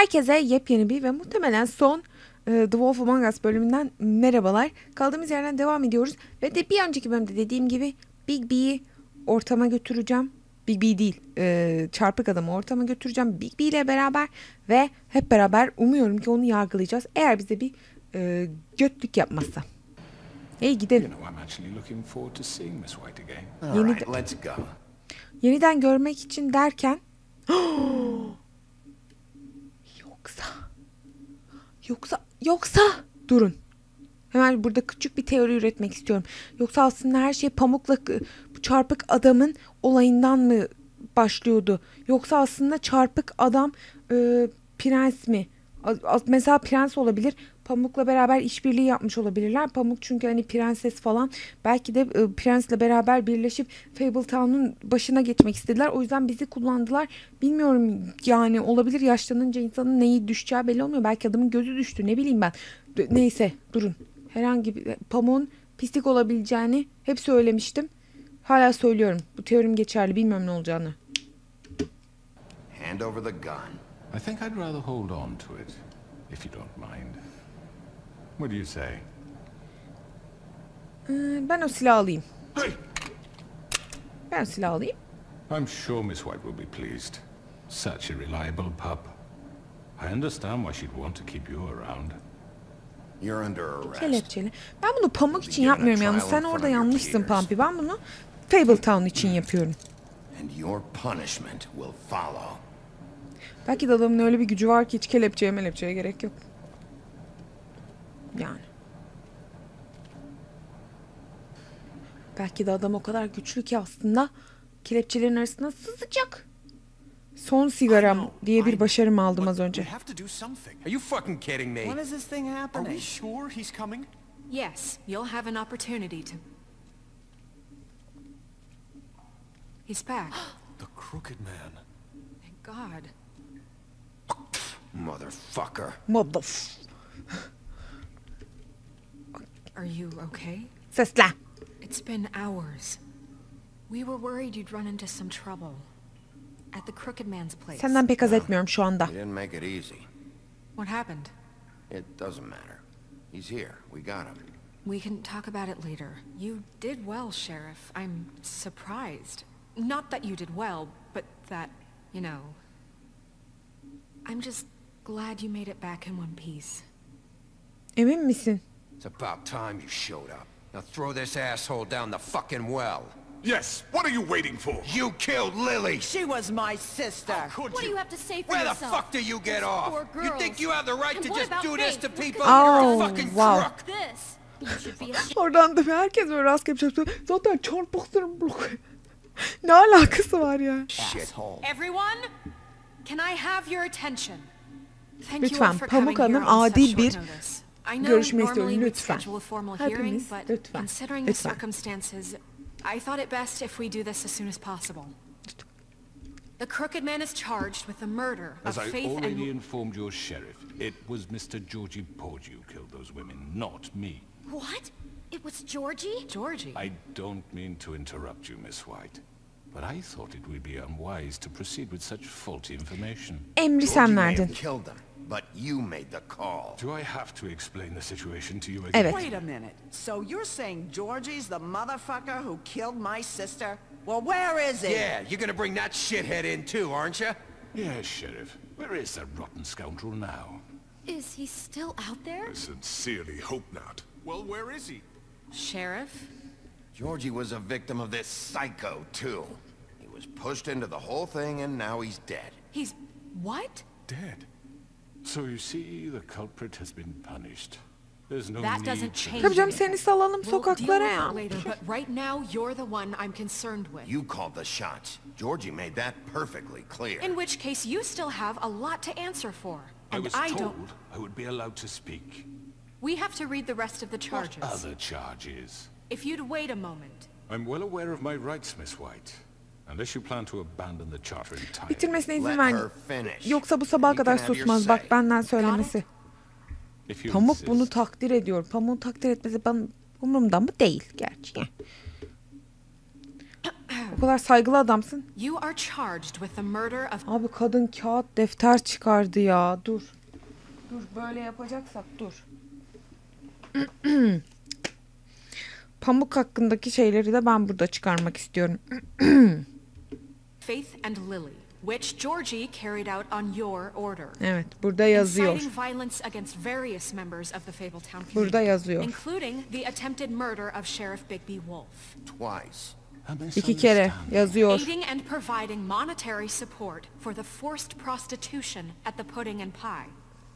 Herkese yepyeni bir ve muhtemelen son The Wolf Among Us bölümünden merhabalar. Kaldığımız yerden devam ediyoruz. Ve de bir önceki bölümde dediğim gibi Big B'yi ortama götüreceğim. Big B değil, çarpık adamı ortama götüreceğim Big B ile beraber. Ve hep beraber umuyorum ki onu yargılayacağız. Eğer bize bir götlük yapmazsa. Hey gidelim. Yeniden görmek için derken... Yoksa durun. Hemen burada küçük bir teori üretmek istiyorum. Yoksa aslında her şey Pamuk'la bu çarpık adamın olayından mı başlıyordu? Yoksa aslında çarpık adam prens mi? Mesela prens olabilir. Pamuk'la beraber işbirliği yapmış olabilirler. Pamuk çünkü hani prenses falan. Belki de prensle beraber birleşip Fabletown'un başına geçmek istediler. O yüzden bizi kullandılar. Bilmiyorum yani, olabilir, yaşlanınca insanın neyi düşeceği belli olmuyor. Belki adamın gözü düştü, ne bileyim ben. Neyse durun. Herhangi bir Pamuk'un pislik olabileceğini hep söylemiştim. Hala söylüyorum. Bu teorim geçerli. Bilmiyorum ne olacağını. Hand over the gun. I think I'd rather hold on to it, if you don't mind. What do you say? Ben o silahı alayım. Hey! Ben o silahı alayım. I'm sure Miss White will be pleased. Such a reliable pup. I understand why she'd want to keep you around. You're under arrest. Kelepçeli. Ben bunu Pamuk için yapmıyorum yalnız. Sen orada yanlışsın Pampi. Ben bunu Fabletown için yapıyorum. And your punishment will follow. Belki de adamın öyle bir gücü var ki hiç kelepçeye gerek yok. Yani. Belki de adam o kadar güçlü ki aslında kelepçelerin arasına sızacak. Son sigaram diye bir başarım aldım az önce. Are you fucking kidding me? When is this thing happening? Are we sure he's coming? Yes, you'll have an opportunity to... He's back. The crooked man. Thank God. Motherfucker. Are you okay? Sesle. It's been hours. We were worried you'd run into some trouble. At the crooked man's place. Senden pek haz etmiyorum şu anda. He didn't make it easy. What happened? It doesn't matter. He's here. We got him. We can talk about it later. You did well, Sheriff. I'm surprised. Not that you did well, but that, you know... I'm just glad you made it back in one piece. Emin misin? It's about time you showed up. Now throw this asshole down the fucking well. Yes, what are you waiting for? You killed Lily! She was my sister. Could What do you? you have to say for Where the yourself? fuck do you get off? Poor You girls. think you have the right And to what just about do this Faith? to What people? could Oh, You're a fucking wow. crook! This. You should be ashamed. Oradan da herkes böyle rastgele bir şey yapıyor. Zaten çarpıktırım. Ne alakası var ya? Shithole. Everyone, can I have your attention? Thank Lütfen, you all for coming Pamuk here Hanım on adil such bir short notice. I know görüşme normally istiyorum, we'd lütfen. schedule a formal Hepimiz, hearing, but lütfen, considering the lütfen. circumstances, I thought it best if we do this as soon as possible. The crooked man is charged with the murder of As I Faith already and... informed your sheriff, it was Mr. Georgie Porgy who killed those women, not me. What? It was Georgie? Georgie? I don't mean to interrupt you, Miss White, but I thought it would be unwise to proceed with such faulty information. Emri sen Georgie may verdin. have killed them, but you made the call. Do I have to explain the situation to you again? Evet. Wait a minute. So you're saying Georgie's the motherfucker who killed my sister? Well, where is he? Yeah, you're gonna bring that shithead in too, aren't you? Yes, Sheriff. Where is that rotten scoundrel now? Is he still out there? I sincerely hope not. Well, where is he? Sheriff? Georgie was a victim of this psycho too. He was pushed into the whole thing and now he's dead. He's... what? Dead. So you see, the culprit has been punished. There's no That need doesn't to- change Tabii canım, anything. seni salalım We'll sokaklara deal ya. with it later, but right now you're the one I'm concerned with. You called the shots. Georgie made that perfectly clear. In which case, you still have a lot to answer for. I And was I told don't... I would be allowed to speak. We have to read the rest of the charges. What other charges? If you'd wait a moment. I'm well aware of my rights, Miss White. Unless you plan to abandon the charter entirely. Bitirmesine izin Let ver. her finish. Yoksa bu sabaha You kadar can have your susmaz. say. Bak, benden söylemesi. If you Pamuk bunu insist. takdir ediyor. Pamuk'un takdir etmesi ben umurumda mı değil gerçi. kadar saygılı adamsın. You are charged with the murder of... Abi kadın kağıt defter çıkardı ya. Dur. Dur böyle yapacaksak dur. Pamuk hakkındaki şeyleri de ben burada çıkarmak istiyorum. Faith and Lily, which Georgie carried out on your order. Evet, burada yazıyor. Inciting violence against various members of the Fabletown community. Burada yazıyor. Including the attempted murder of Sheriff Bigby Wolf. Twice. 2 kere yazıyor. Aiding and providing monetary support for the forced prostitution at the Pudding and Pie.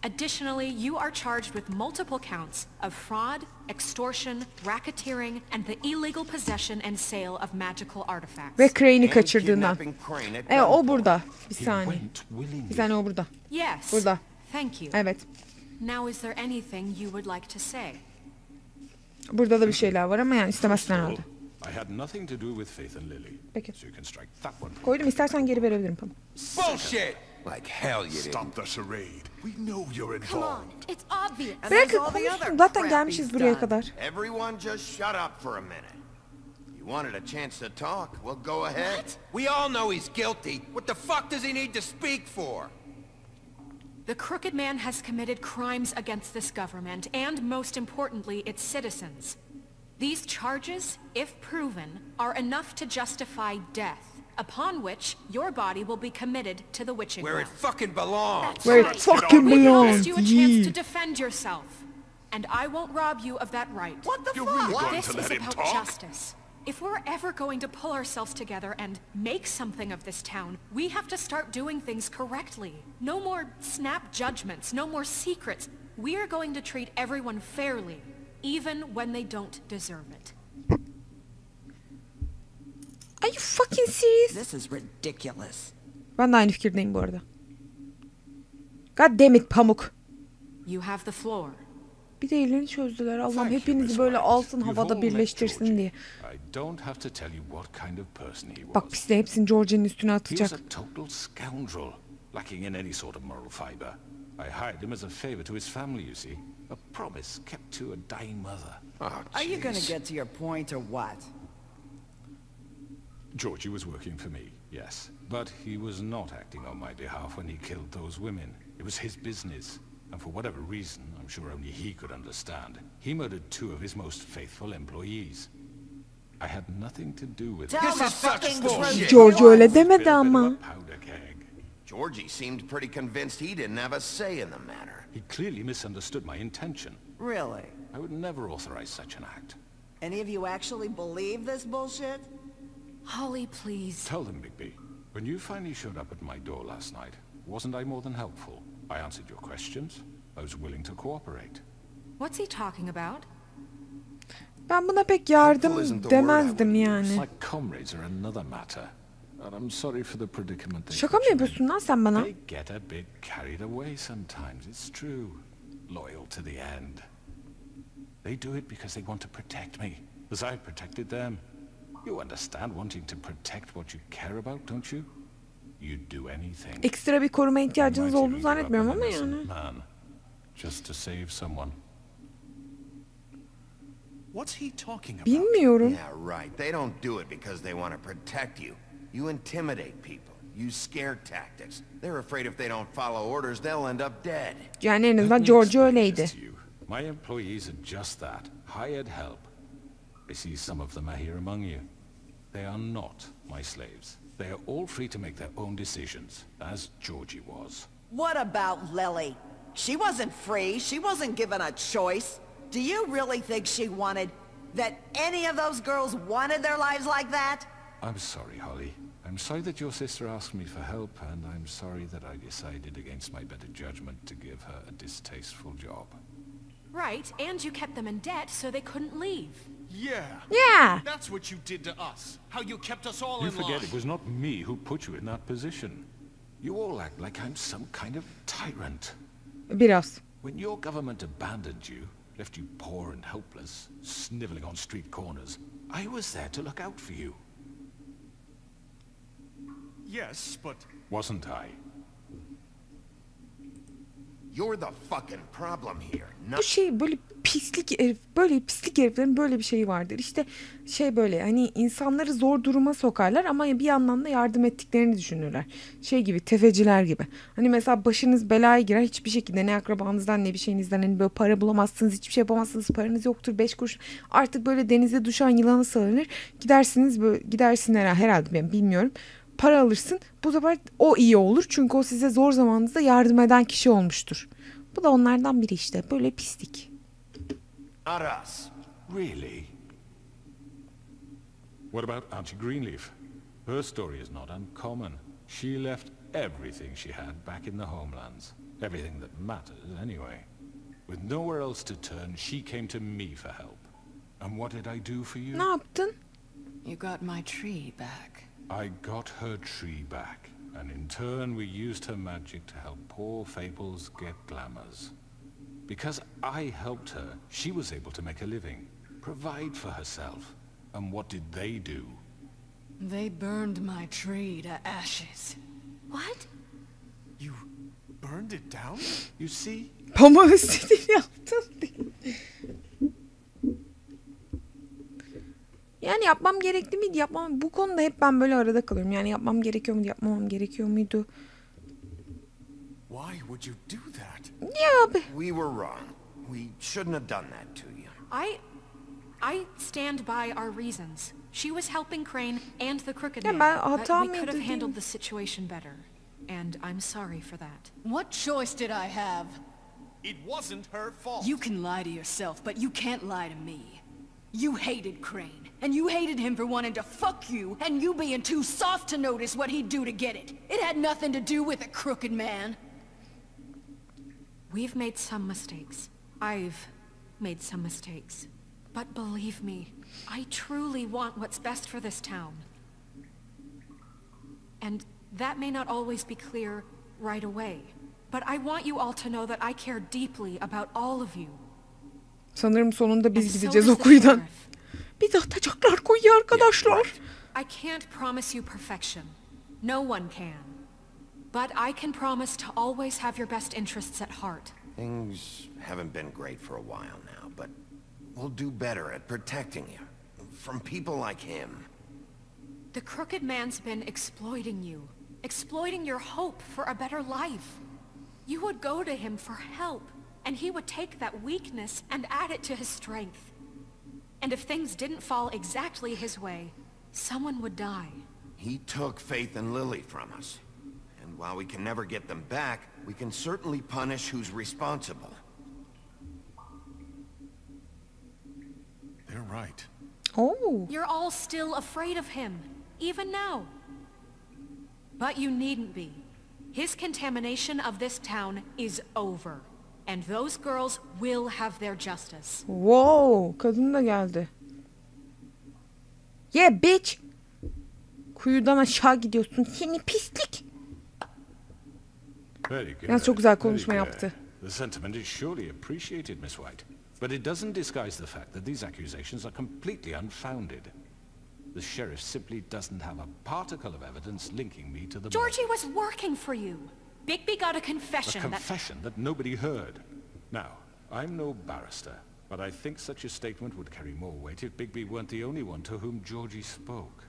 Additionally, you are charged with multiple counts of fraud, extortion, racketeering, and the illegal possession and sale of magical artifacts. Ve Crane'i kaçırdığından. Kidnapping Crane at O gunpoint. burada. Bir He saniye. went willingly. Bir saniye o burada. Yes. Burada. Thank you. Evet. Now is there anything you would like to say? Burada da bir şeyler var ama yani First istemezsen of all, herhalde. I had nothing to do with Faith and Lily. Peki. So you can strike that one. Koydum, istersen geri verebilirim Pamuk. Bullshit! Like hell you didn't. Stop the charade. We know you're Come on, involved. it's obvious. And Bırakın there's all the konuşsun. other Zaten crap gelmişiz he's buraya done. kadar. Everyone just shut up for a minute. You wanted a chance to talk? Well, go ahead. What? We all know he's guilty. What the fuck does he need to speak for? The Crooked Man has committed crimes against this government and, most importantly, its citizens. These charges, if proven, are enough to justify death, upon which your body will be committed to the witching Where it well. fucking belongs. That's Where it right. fucking We belongs. promised you a chance Yeah. to defend yourself, and I won't rob you of that right. What the You're fuck? really going This to is let him about talk? justice. If we're ever going to pull ourselves together and make something of this town, we have to start doing things correctly. No more snap judgments, no more secrets. We are going to treat everyone fairly, even when they don't deserve it. Are you fucking serious? This is ridiculous. Ben de aynı fikirdeyim bu arada. God damn it Pamuk. You have the floor. Bir de ellerini çözdüler. Allah'ım Thank you, hepinizi Miss böyle White. alsın You've havada all met birleştirsin Georgie. diye. I don't have to tell you what kind of person he was. Bak biz de hepsini George'nin üstüne He was atacak. a total scoundrel, lacking in any sort of moral fiber. I hired him as a favor to his family, you see. A promise kept to a dying mother. Oh, Are you gonna jeez. get to your point or what? Georgie was working for me, yes. But he was not acting on my behalf when he killed those women. It was his business. And for whatever reason, I'm sure only he could understand, he murdered 2 of his most faithful employees. I had nothing to do with it. Tell This the is such fucking bullshit. truth. George öyle Bit demedi of a ama. powder keg. Georgie seemed pretty convinced he didn't have a say in the matter. He clearly misunderstood my intention. Really? I would never authorize such an act. Any of you actually believe this bullshit? Holly, please. Tell them, Bigby, when you finally showed up at my door last night, wasn't I more than helpful? I answered your questions. I was willing to cooperate. What's he talking about? Ben buna pek Helpful yardım isn't the word I demezdim would yani. Like comrades are another matter. And I'm sorry for the predicament they Şaka put mı you in. yapıyorsun lan sen bana? They get a bit carried away sometimes, it's true. Loyal to the end. They do it because they want to protect me, as I protected them. You understand wanting to protect what you care about, don't you? You'd do anything. Ekstra bir koruma You ihtiyacınız might olduğunu even give up zannetmiyorum an ama innocent yani. man, just to save someone. What's he talking about? Bilmiyorum. Yeah, right. They don't do it because they want to protect you. You intimidate people. Use scare tactics. They're afraid if they don't follow orders, they'll end up dead. Yani en Let azından me George explain öyleydi. this to you. My employees are just that, hired help. I see some of them are here among you. They are not my slaves. They are all free to make their own decisions, as Georgie was. What about Lily? She wasn't free. She wasn't given a choice. Do you really think she wanted... that any of those girls wanted their lives like that? I'm sorry, Holly. I'm sorry that your sister asked me for help, and I'm sorry that I decided against my better judgment to give her a distasteful job. Right, and you kept them in debt so they couldn't leave. Yeah. Yeah. That's what you did to us. How you kept us all You in line. forget it was not me who put you in that position. You all act like I'm some kind of tyrant. Biraz. When your government abandoned you, left you poor and helpless, sniveling on street corners, I was there to look out for you. Yes, but Wasn't I? You're the fucking problem here. Bu şey böyle pislik herif, böyle pislik heriflerin böyle bir şeyi vardır. İşte şey böyle hani insanları zor duruma sokarlar ama bir yandan da yardım ettiklerini düşünürler. Şey gibi tefeciler gibi. Hani mesela başınız belaya girer hiçbir şekilde ne akrabanızdan ne bir şeyinizden hani böyle para bulamazsınız, hiçbir şey yapamazsınız, paranız yoktur, 5 kuruş artık böyle denize düşen yılanı salınır. Gidersiniz böyle gidersin herhalde ben bilmiyorum. Para alırsın. Bu sefer o iyi olur. Çünkü o size zor zamanınızda yardım eden kişi olmuştur. Bu da onlardan biri işte. Böyle pislik. Not us. Really? What about Auntie Greenleaf? Her story is not uncommon. She left everything she had back in the homelands. Everything that matters, anyway. With nowhere else to turn, she came to me for help. And what did I do for you? Ne yaptın? You got my tree back. I got her tree back, and in turn we used her magic to help poor Fables get glamours. Because I helped her, she was able to make a living, provide for herself. And what did they do? They burned my tree to ashes. What? You burned it down? You see? Pamuğu istediğini yaptın diye. Yani yapmam gerekli miydi? Yapmam. Bu konuda hep ben böyle arada kalıyorum. Yani yapmam gerekiyor muydu? Yapmamam gerekiyor muydu? Why would you do that? Ya abi. We were wrong. We shouldn't have done that to you. I stand by our reasons. She was helping Crane and the Crooked Ya Man, ben but hata we mıydı could have diyeyim. handled the situation better. And I'm sorry for that. What choice did I have? It wasn't her fault. You can lie to yourself, but you can't lie to me. You hated Crane, and you hated him for wanting to fuck you, and you being too soft to notice what he'd do to get it. It had nothing to do with a Crooked Man. We've made some mistakes. I've made some mistakes. But believe me, I truly want what's best for this town. And that may not always be clear right away. But I want you all to know that I care deeply about all of you. Sanırım sonunda And biz so gideceğiz does o the kuyudan. sheriff. Bizi atacaklar kuyuya arkadaşlar. I can't promise you perfection. No one can. But I can promise to always have your best interests at heart. Things haven't been great for a while now, but we'll do better at protecting you. From people like him. The Crooked Man's been exploiting you. Exploiting your hope for a better life. You would go to him for help, and he would take that weakness and add it to his strength. And if things didn't fall exactly his way, someone would die. He took Faith and Lily from us. And while we can never get them back, we can certainly punish who's responsible. They're right. Oo. You're all still afraid of him, even now. But you needn't be. His contamination of this town is over. And those girls will have their justice. Wow, kadın da geldi. Yeah bitch. Kuyudan aşağı gidiyorsun. Seni pislik. Very good. Yalnız çok güzel very konuşma good. yaptı. The sentiment is surely appreciated, Miss White. But it doesn't disguise the fact that these accusations are completely unfounded. The sheriff simply doesn't have a particle of evidence linking me to the Georgie was working for you. Bigby got a confession a confession that nobody heard. Now, I'm no barrister, but I think such a statement would carry more weight if Bigby weren't the only one to whom Georgie spoke.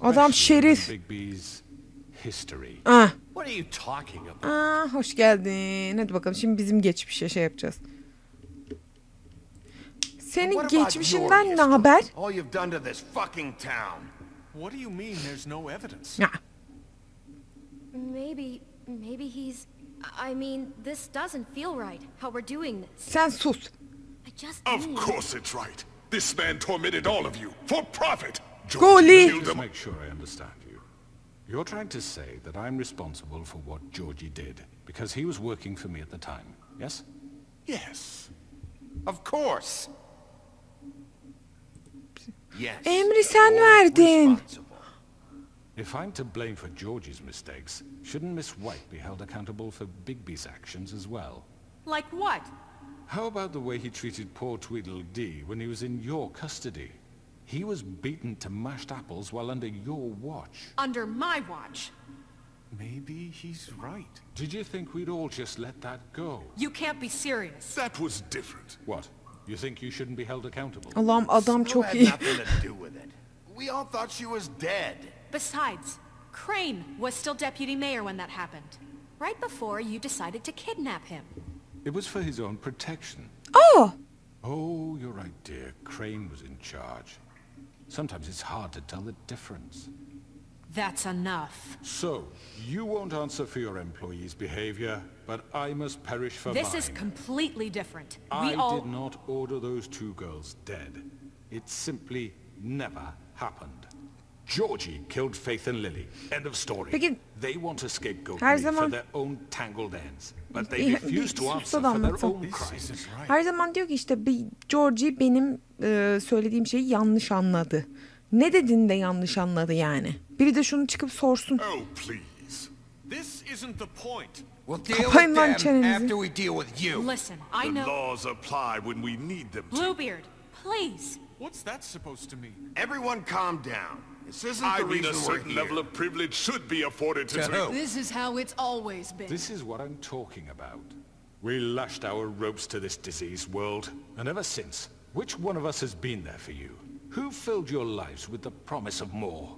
Adam Especially şerif. given Bigby's history. Ah. What are you talking about? Aa, hoş geldin. Hadi bakalım şimdi bizim geçmişe şey yapacağız. Senin What about your geçmişinden ne history? haber? All you've done to this fucking town. What do you mean there's no evidence? Ya. Maybe he's... I mean, this doesn't feel right, how we're doing this. Sen sus. I just Of mean... course it's right. This man tormented all of you for profit. Golly. killed Just him. make sure I understand you. You're trying to say that I'm responsible for what Georgie did, because he was working for me at the time, yes? Yes. Of course. Yes. Emri sen you're verdin. responsible. If I'm to blame for Georgie's mistakes, shouldn't Miss White be held accountable for Bigby's actions as well? Like what? How about the way he treated poor Tweedledee when he was in your custody? He was beaten to mashed apples while under your watch. Under my watch. Maybe he's right. Did you think we'd all just let that go? You can't be serious. That was different. What? You think you shouldn't be held accountable? Allah'ım adam Snow çok had iyi. nothing to do with it. We all thought she was dead. Besides, Crane was still deputy mayor when that happened. Right before you decided to kidnap him. It was for his own protection. Oh. Oh, you're right, dear. Crane was in charge. Sometimes it's hard to tell the difference. That's enough. So, you won't answer for your employees' behavior, but I must perish for mine. This is completely different. I did not order those two girls dead. It simply never happened. Georgie killed Faith and Lily. End of story. Peki, they want to scapegoat her me for zaman their own tangled ends, but they refuse to answer for their own crimes. her zaman diyor ki işte Georgie benim söylediğim şeyi yanlış anladı. Ne dediğini de yanlış anladı yani. Biri de şunu çıkıp sorsun. Oh, please. This isn't the point. We'll deal Kapayın with lan them çenenizi. after we deal with you. Listen, I The know... laws apply when we need them to. Bluebeard, please. What's that supposed to mean? Everyone calm down. This isn't I the mean, reason a we're certain here. level of privilege should be afforded to... To who? This is how it's always been. This is what I'm talking about. We lashed our ropes to this diseased world, and ever since, which one of us has been there for you? Who filled your lives with the promise of more?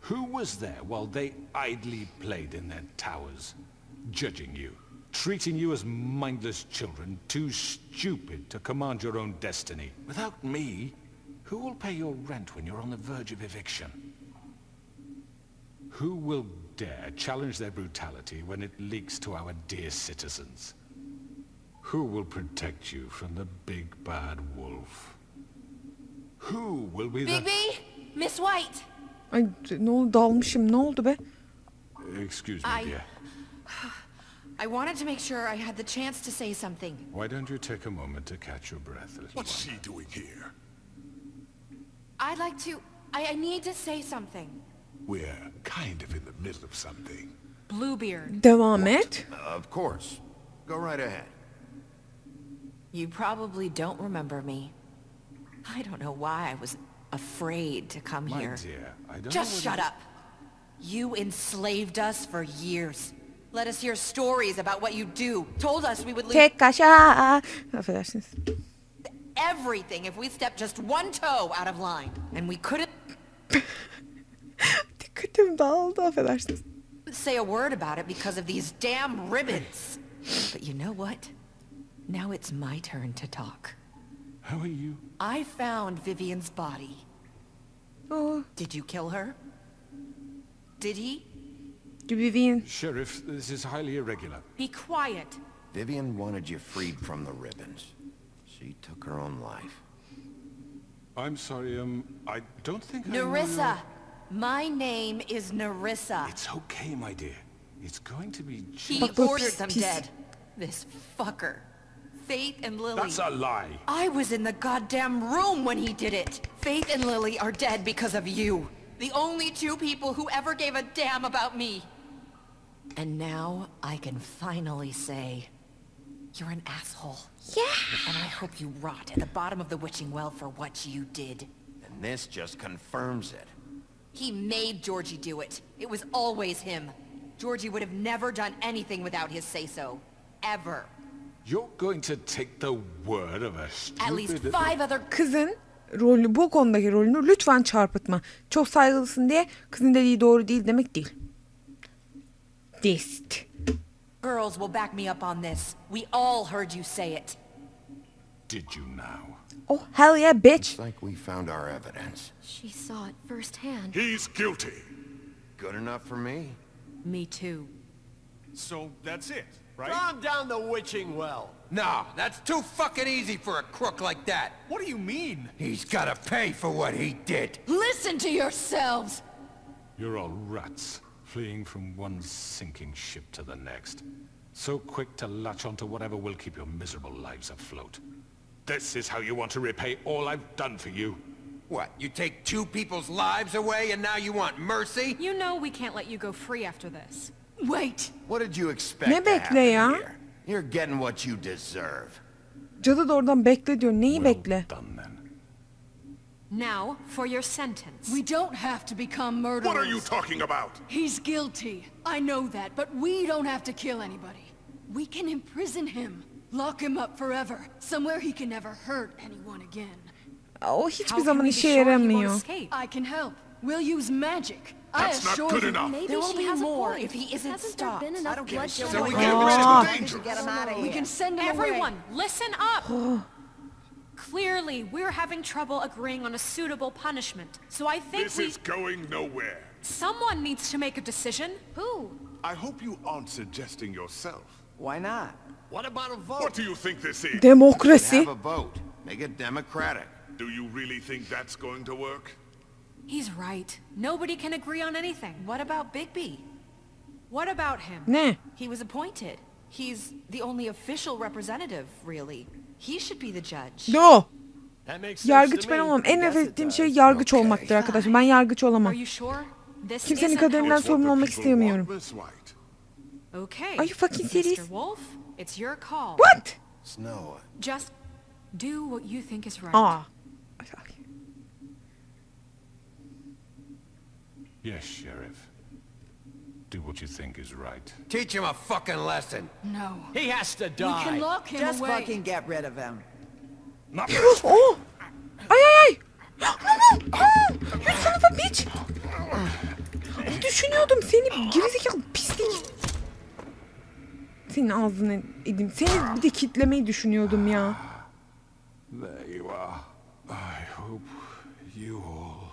Who was there while they idly played in their towers, judging you, treating you as mindless children, too stupid to command your own destiny? Without me, who will pay your rent when you're on the verge of eviction? Who will dare challenge their brutality when it leaks to our dear citizens? Who will protect you from the big bad wolf? Who will be the... Bigby! Miss White! Ay ne oldu, dalmışım, ne oldu be? Excuse me, dear. I wanted to make sure I had the chance to say something. Why don't you take a moment to catch your breath, little What's one? she doing here? I'd like to... I need to say something. We're kind of in the middle of something. Bluebeard. Devam et. Of course. Go right ahead. You probably don't remember me. I don't know why I was afraid to come My here. dear, I don't Just know shut up. You enslaved us for years. Let us hear stories about what you do. Told us we would leave Tek kaşa. Affedersiniz. everything if we stepped just one toe out of line. And we couldn't Dikkatim dağıldı, affedersiniz. say a word about it because of these damn ribbons. But you know what? Now it's my turn to talk. How are you? I found Vivian's body. Oh, Did you kill her? Did he? Vivian. Sheriff, this is highly irregular. Be quiet. Vivian wanted you freed from the ribbons. She took her own life. I'm sorry, I don't think I know Nerissa! My name is Nerissa. It's okay, my dear. It's going to be He Bak bu ordered pis them pis. dead. This fucker. Faith and Lily. That's a lie. I was in the goddamn room when he did it. Faith and Lily are dead because of you. The only two people who ever gave a damn about me. And now I can finally say, you're an asshole. Yeah. And I hope you rot at the bottom of the witching well for what you did. And this just confirms it. He made Georgie do it. It was always him. Georgie would have never done anything without his say-so. Ever. You're going to take the word of a stupid... At least 5 other... Kızın rolü, bu konudaki rolünü lütfen çarpıtma. Çok saygılısın diye kızın dediği doğru değil demek değil. Dist. girls will back me up on this. We all heard you say it. Did you now? Oh hell yeah bitch. Looks like we found our evidence. She saw it firsthand. He's guilty. Good enough for me. Me too. So that's it, right? Calm down the witching well. No, that's too fucking easy for a crook like that. What do you mean? He's gotta pay for what he did. Listen to yourselves! You're all rats, fleeing from one sinking ship to the next. So quick to latch onto whatever will keep your miserable lives afloat. This is how you want to repay all I've done for you? What, you take 2 people's lives away and now you want mercy? You know we can't let you go free after this. Wait! What did you expect Ne to happen bekle ya? here? You're getting what you deserve. Cadı da oradan bekle diyor. Neyi Well bekle? done then. Now, for your sentence. We don't have to become murderers. What are you talking about? He's guilty. I know that, but we don't have to kill anybody. We can imprison him. Lock him up forever. Somewhere he can never hurt anyone again. O hiçbir zaman işe yaramıyor. I can help. We'll use magic. That's not good enough. Maybe There will she be has a more point. if he isn't Hasn't there been stopped. enough bloodshed? So we get rid of the danger. Get him out of We here. can send him Everyone, away. listen up! Clearly, we're having trouble agreeing on a suitable punishment. So I think This is going nowhere. someone needs to make a decision. Who? I hope you aren't suggesting yourself. Why not? What about a vote? What do you think this is? Demokrasi. Have a vote. Make it democratic. Do you really think that's going to work? He's right. Nobody can agree on anything. What about Bigby? What about him? Ne? He was appointed. He's the only official representative, really. He should be the judge. Yo. That makes sense Yargıç to ben me. olmam. En I guess nefret it ettiğim does. şey yargıç olmaktır arkadaşlar. Ben yargıç olamam. Are you sure? This Kimsenin isn't kaderinden It's what sorumlu the olmak people istemiyorum. want, Miss White. Okay. Are you fucking serious? Mr. Wolf, it's your call. What? Snow. Just do what you think is right. Aa. Yes, Sheriff. Do what you think is right. Teach him a fucking lesson. No. He has to We can die. lock him Just away. fucking get rid of him. Not this. Oh. Ay ay ay. You son of a bitch. Düşünüyordum seni gerizekalı pislik. Senin ağzını edeyim. Seni bir de kitlemeyi düşünüyordum ya. There you are. I hope you all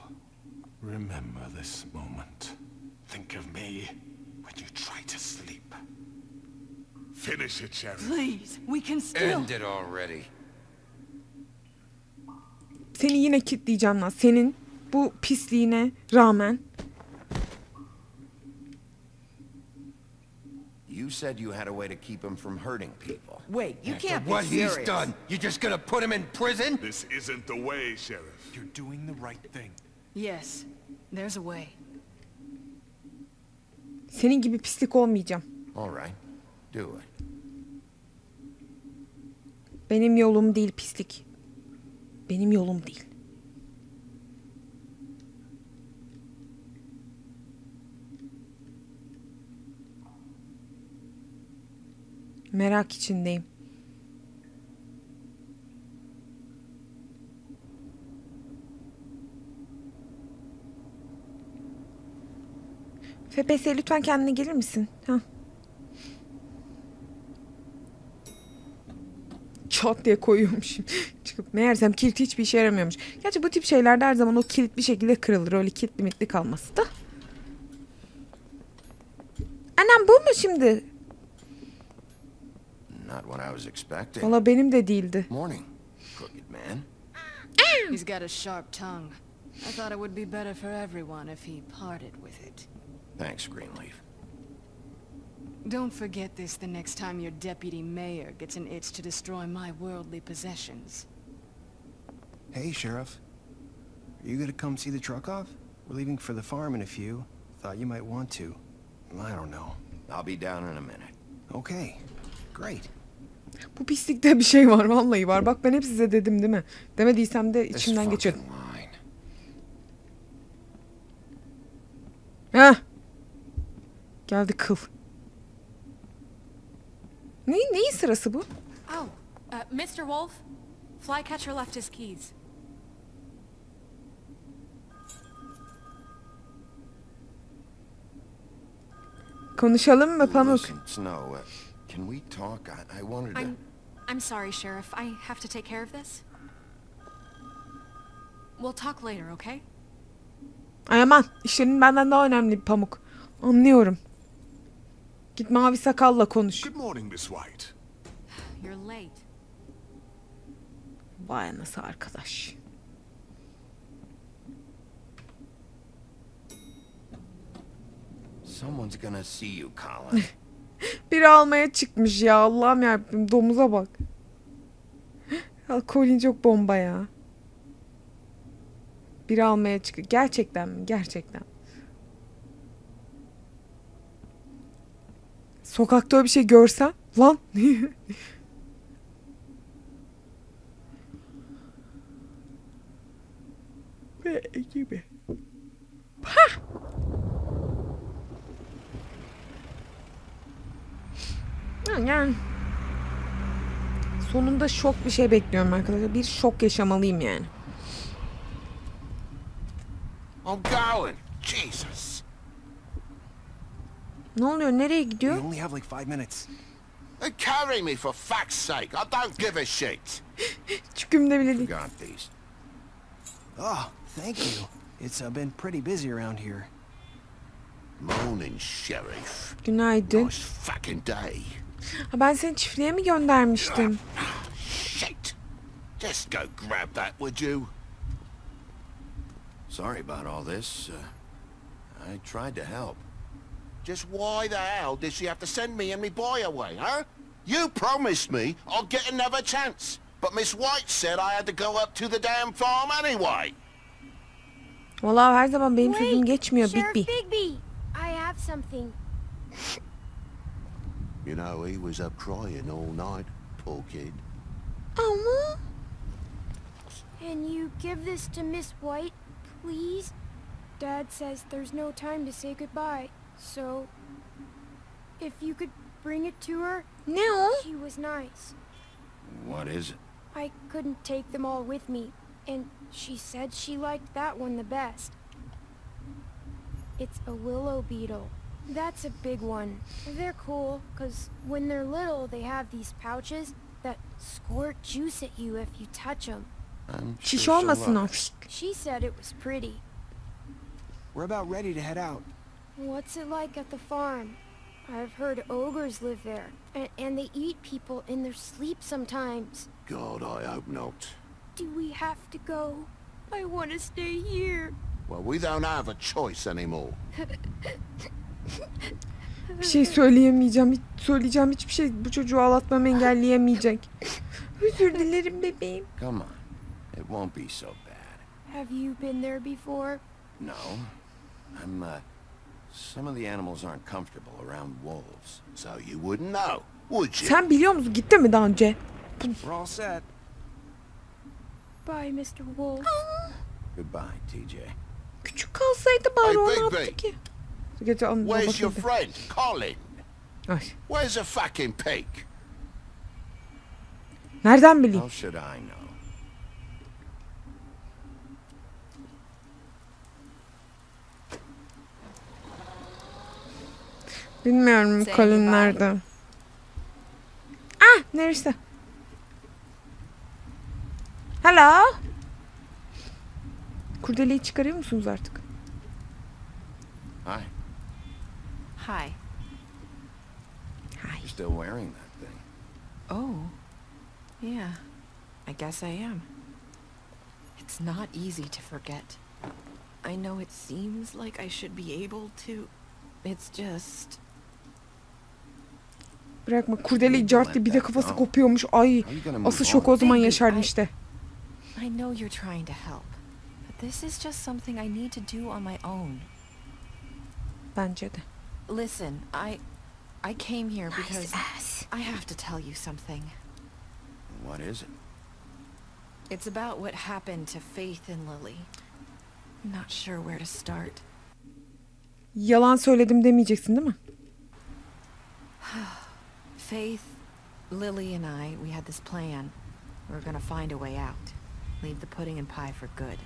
remember this moment. Think of me when you try to sleep. Finish it, Sheriff. Please, we can still... End it already. Seni yine kitleyeceğim lan. Senin bu pisliğine rağmen. You said you had a way to keep him from hurting people. Wait, you can't be What serious. he's done, you're just gonna put him in prison? This isn't the way, Sheriff. You're doing the right thing. Yes, there's a way. Senin gibi pislik olmayacağım. All right, do it. Benim yolum değil pislik. Benim yolum değil. Merak içindeyim. FPS lütfen kendine gelir misin? Hah. Çat diye koyuyormuşum. Çıkıp meğersem kilit hiçbir işe yaramıyormuş. Gerçi bu tip şeylerde her zaman o kilit bir şekilde kırılır. Öyle kilitli mitli kalması da. Anam bu mu şimdi? Not what I was expecting. Valla benim de değildi. Morning, crooked man. He's got a sharp tongue. I thought it would be better for everyone if he parted with it. Thanks, Greenleaf. Don't forget this the next time your deputy mayor gets an itch to destroy my worldly possessions. Hey, Sheriff. Are you gonna come see the truck off? We're leaving for the farm in a few. Thought you might want to. I don't know. I'll be down in a minute. Okay. Great. Bu pislikte bir şey var, vallahi var. Bak ben hep size dedim değil mi? Demediysem de içimden geçiyordum. Heh. Geldi kıl. Neyin sırası bu? Oh, Mr. Wolf, Flycatcher left his keys. Konuşalım mı Pamuk? Listen, Snow, can we talk? I wanted to... I'm sorry, Sheriff. I have to take care of this. We'll talk later, okay? Ay aman, işlerin benden daha önemli Pamuk. Anlıyorum. Git mavi sakalla konuş. Good morning, Miss White. You're late. Vay anası arkadaş. Someone's gonna see you, Colin. Biri almaya çıkmış ya. Allah'ım yarabbim, domuza bak. Ya Colin çok bomba ya. Biri almaya çıkıyor. Gerçekten mi? Gerçekten. Sokakta öyle bir şey görsem lan. gibi. Hah. Yani Sonunda şok bir şey bekliyorum arkadaşlar. Bir şok yaşamalıyım yani. I'm going. Jesus. Ne oluyor? Nereye We gidiyor? only have like 5 minutes. They carry me for fuck's sake. I don't give a shit. Çükümde bile değil. Forgot these. Oh, thank you. It's been pretty busy around here. Morning, Sheriff. Günaydın. Nice fucking day. Ha, ben seni çiftliğe mi göndermiştim? Shit. Just go grab that, would you? Sorry about all this. I tried to help. Just why the hell did she have to send me and me boy away, huh? You promised me I'll get another chance. But Miss White said I had to go up to the damn farm anyway. Vallahi her zaman benim sözüm geçmiyor Sheriff Bigby. Bigby, I have something. You know, he was up crying all night, poor kid. Ama Can you give this to Miss White, please? Dad says there's no time to say goodbye, so if you could bring it to her. ne o? She was nice. What is it? I couldn't take them all with me, and she said she liked that one the best. It's a willow beetle. That's a big one. They're cool, because when they're little, they have these pouches that squirt juice at you if you touch them. Şiş olmasın o. She said it was pretty. We're about ready to head out. What's it like at the farm? I've heard ogres live there, and they eat people in their sleep sometimes. God, I hope not. Do we have to go? I want to stay here. Well, we don't have a choice anymore. Bir şey söyleyemeyeceğim. Söyleyeceğim hiçbir şey bu çocuğu ağlatmamı engelleyemeyecek. Özür dilerim bebeğim. Come on. It won't be so bad. Have you been there before? No. Some of the animals aren't comfortable around wolves, so you wouldn't know, would you? Sen biliyor musun? Gitti mi daha önce? We're all set. Bye, Mr. Wolf. Goodbye, TJ. Küçük kalsaydı bari Hey, o ne Bigby. yaptı ki? Gece anına Where's your bakıldı. friend, Colin? Ay. Where's the fucking pig? Nereden bileyim? How should I know? Bilmiyorum Say Colin goodbye. nerede? Ah, neresi? Hello. Kurdeleyi çıkarıyor musunuz artık? Hi. Hi. You're still wearing that thing. Oh. Yeah. I guess I am. It's not easy to forget. I know it seems like I should be able to. It's just... Bırakma kurdeleyi cart diye bir de kafası kopuyormuş. Ay, asıl şok o zaman yaşardım işte. I know you're trying to help. But this is just something I need to do on my own. Bence de. Listen, I came here because I have to tell you something. What is it? It's about what happened to Faith and Lily. I'm not sure where to start. Yalan söyledim demeyeceksin değil mi? Faith, Lily and I, we had this plan. We were gonna find a way out. Leave the pudding and pie for good.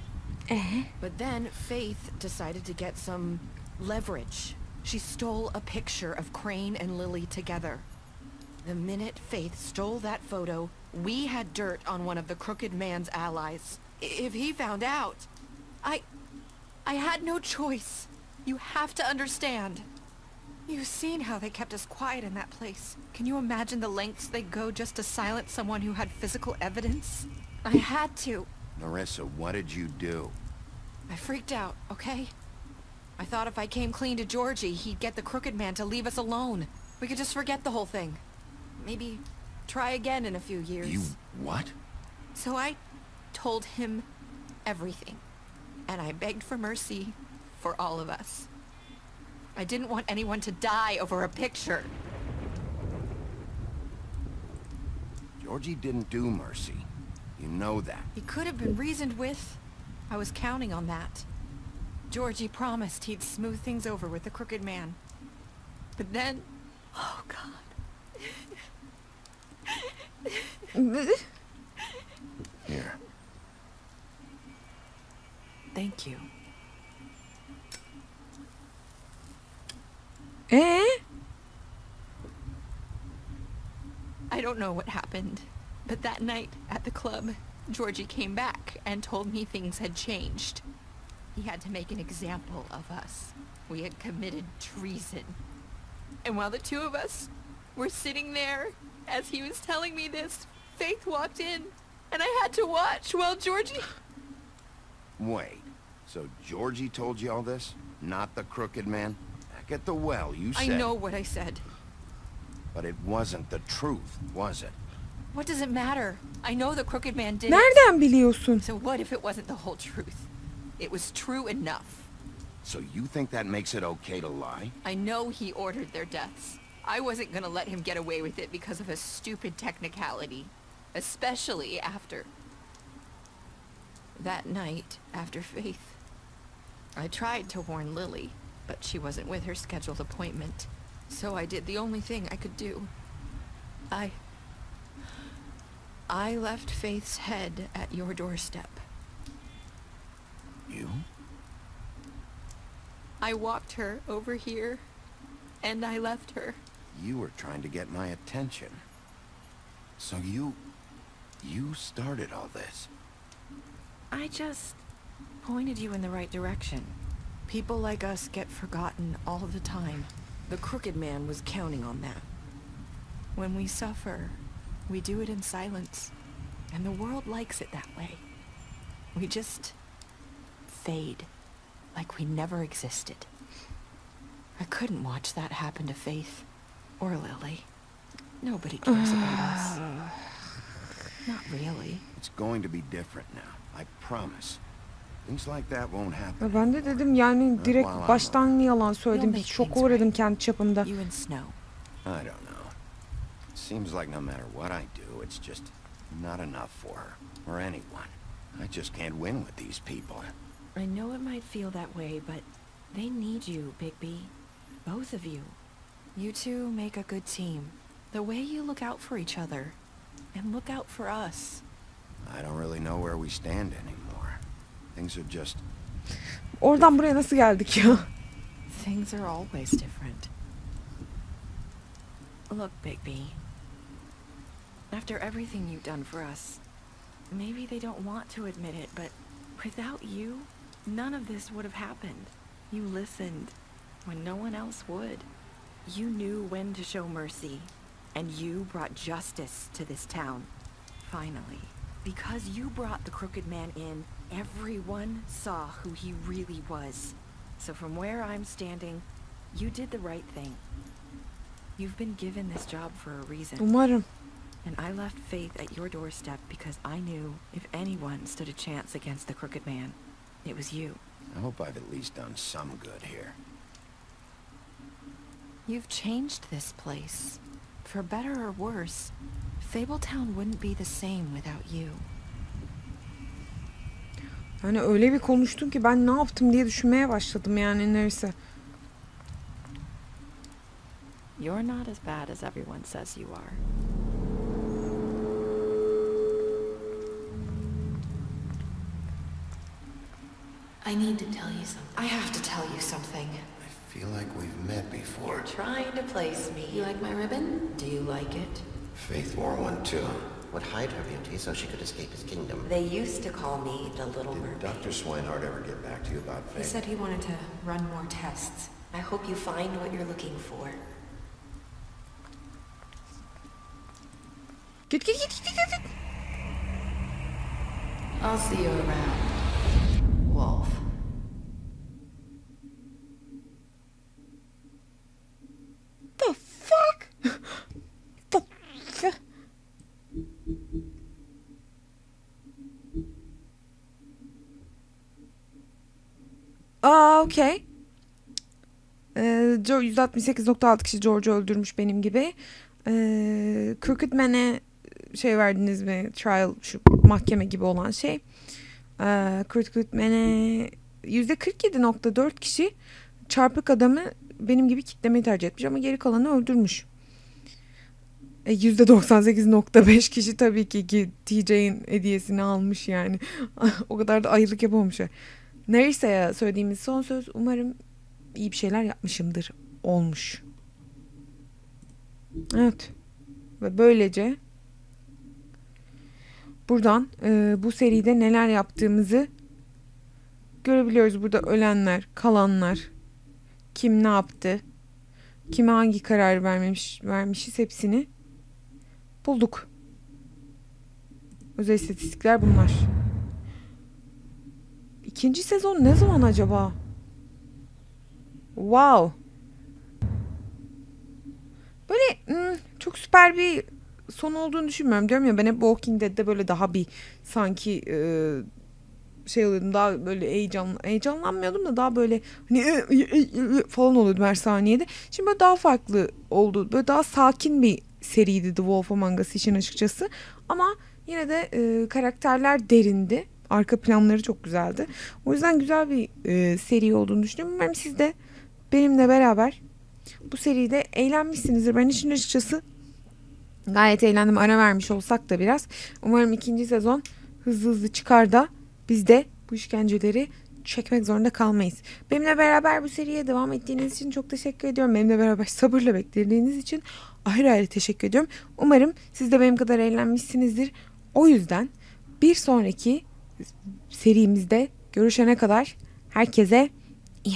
But then Faith decided to get some leverage. She stole a picture of Crane and Lily together. The minute Faith stole that photo, we had dirt on one of the crooked man's allies. If he found out, I had no choice. You have to understand. You've seen how they kept us quiet in that place. Can you imagine the lengths they go just to silence someone who had physical evidence? I had to. Narissa, what did you do? I freaked out, okay? I thought if I came clean to Georgie, he'd get the crooked man to leave us alone. We could just forget the whole thing. Maybe try again in a few years. You what? So I told him everything. And I begged for mercy for all of us. I didn't want anyone to die over a picture. Georgie didn't do mercy. You know that. He could have been reasoned with. I was counting on that. Georgie promised he'd smooth things over with the crooked man. But then... Oh, God. Here. Thank you. I don't know what happened, but that night at the club, Georgie came back and told me things had changed. He had to make an example of us. We had committed treason. And while the two of us were sitting there, as he was telling me this, Faith walked in, and I had to watch while Georgie... Wait, so Georgie told you all this? Not the crooked man? Back at the well, you said... I know what I said. But it wasn't the truth, was it? What does it matter? I know the crooked man did Nereden biliyorsun? So what if it wasn't the whole truth? It was true enough. So you think that makes it okay to lie? I know he ordered their deaths. I wasn't gonna let him get away with it because of a stupid technicality. Especially after... that night, after Faith. I tried to warn Lily, but she wasn't with her scheduled appointment. So I did the only thing I could do. I left Faith's head at your doorstep. You? I walked her over here, and I left her. You were trying to get my attention. So you started all this. I just pointed you in the right direction. People like us get forgotten all the time. The crooked man was counting on that. When we suffer, we do it in silence, and the world likes it that way. We just fade, like we never existed. I couldn't watch that happen to Faith, or Lily. Nobody cares about us. Not really. It's going to be different now, I promise. Things like that won't happen. Ben de dedim yani direkt baştan yalan söyledim. Bir şoka uğradım kendi çapımda. You and Snow. I don't know. It seems like no matter what I do, it's just not enough for her, or anyone. I just can't win with these people. I know it might feel that way, but they need you, Bigby. Both of you. You two make a good team. The way you look out for each other, and look out for us. I don't really know where we stand anymore. Things are just... Oradan buraya nasıl geldik ya? Things are always different. Look, Bigby. After everything you've done for us, maybe they don't want to admit it, but without you, none of this would have happened. You listened when no one else would. You knew when to show mercy, and you brought justice to this town. Finally. Because you brought the crooked man in, everyone saw who he really was. So from where I'm standing, you did the right thing. You've been given this job for a reason. Umarım. And I left Faith at your doorstep because I knew if anyone stood a chance against the crooked man, it was you. I hope I've at least done some good here. You've changed this place. For better or worse, Fabletown wouldn't be the same without you. Yani öyle bir konuştun ki ben ne yaptım diye düşünmeye başladım yani neyse. You're not as bad as everyone says you are. I need to tell you something. I have to tell you something. I feel like we've met before. You're trying to place me. You like my ribbon? Do you like it? Faith wore one too. Would hide her beauty so she could escape his kingdom. They used to call me the Little Mermaid. Did Dr. Swinehart ever get back to you about Faith? He said he wanted to run more tests. I hope you find what you're looking for. Git. I'll see you around, Wolf. The fuck? The fuck? Okey. Joe 168.6 kişi George'u öldürmüş benim gibi. Crooked Man'e şey verdiniz mi? Trial, şu mahkeme gibi olan şey. Crooked Man'e %47.4 kişi çarpık adamı benim gibi kitlemeyi tercih etmiş ama geri kalanı öldürmüş. %98.5 kişi tabii ki TJ'in hediyesini almış yani. O kadar da ayrılık yapamamışlar. Nerisa'ya söylediğimiz son söz, umarım iyi bir şeyler yapmışımdır olmuş. Evet. Ve böylece buradan bu seride neler yaptığımızı görebiliyoruz. Burada ölenler, kalanlar, kim ne yaptı, kime hangi karar vermişiz hepsini bulduk. Özel istatistikler bunlar. İkinci sezon ne zaman acaba? Wow. Böyle çok süper bir son olduğunu düşünmüyorum. Diyorum ya, ben hep Walking Dead'de böyle daha bir sanki şey oluyordum, daha böyle heyecanlanmıyordum da daha böyle hani falan oluyordum her saniyede. Şimdi böyle daha farklı oldu. Böyle daha sakin bir seriydi The Wolf Among Us için açıkçası. Ama yine de karakterler derindi. Arka planları çok güzeldi. O yüzden güzel bir seri olduğunu düşünüyorum. Umarım siz de benimle beraber bu seride eğlenmişsinizdir. Ben işin açıkçası gayet eğlendim. Ara vermiş olsak da biraz. Umarım ikinci sezon hızlı çıkar da biz de bu işkenceleri çekmek zorunda kalmayız. Benimle beraber bu seriye devam ettiğiniz için çok teşekkür ediyorum. Benimle beraber sabırla beklediğiniz için ayrı ayrı teşekkür ediyorum. Umarım siz de benim kadar eğlenmişsinizdir. O yüzden bir sonraki serimizde görüşene kadar herkese iyi